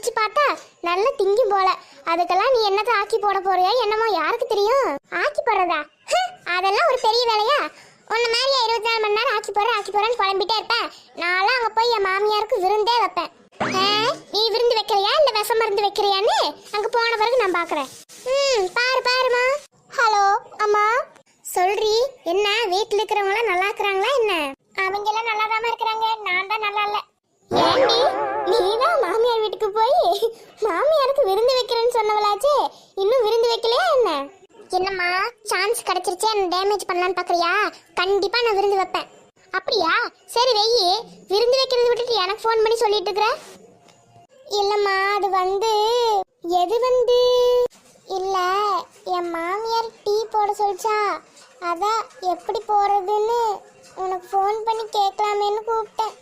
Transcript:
பிரிச்சு பார்த்தா நல்ல திங்கி போல. அதுக்கெல்லாம் நீ என்னத்தை ஆக்கி போட போறியா என்னமோ யாருக்கு தெரியும். ஆக்கி போடுறதா? அதெல்லாம் ஒரு பெரிய வேலையா? உன்ன மாதிரியா 24 மணி நேரம் ஆக்கி போறேன்னு புலம்பிட்டே இருப்பேன். நான்லாம் அங்க போய் என் மாமியாருக்கு விருந்தே வைப்பேன். நீ விருந்து வைக்கிறியா இல்ல விஷம் மருந்து வைக்கிறியான்னு அங்க போன பிறகு நான் பாக்குறேன். பாருமா. ஹலோ அம்மா. சொல்றி, என்ன வீட்டுல இருக்கிறவங்க எல்லாம் நல்லா இருக்கிறாங்களா என்ன? அவங்க எல்லாம் நல்லாதாம இருக்கிறாங்க, நான் தான் நல்லா இல்ல. ஏண்டி, நீதான் மாமியார் வீட்டுக்கு போய் மாமியாருக்கு விருந்து வைக்கிறேன்னு சொன்னவளாச்சே, இன்னும் விருந்து வைக்கலையா என்ன? என்னம்மா சான்ஸ் கிடைச்சிருச்சே, என்ன டேமேஜ் பண்ணலான்னு பாக்குறியா? கண்டிப்பா நான் விருந்து வைப்பேன். அப்படியா? சரி வெயி. விருந்து வைக்கிறது விட்டுட்டு எனக்கு ஃபோன் பண்ணி சொல்லிட்டு இருக்கிற. இல்லம்மா அது எது இல்ல, என் மாமியார் டீ போட சொல்லிச்சா, அதான் எப்படி போறதுன்னு உனக்கு ஃபோன் பண்ணி கேட்கலாமேன்னு கூப்பிட்டேன்.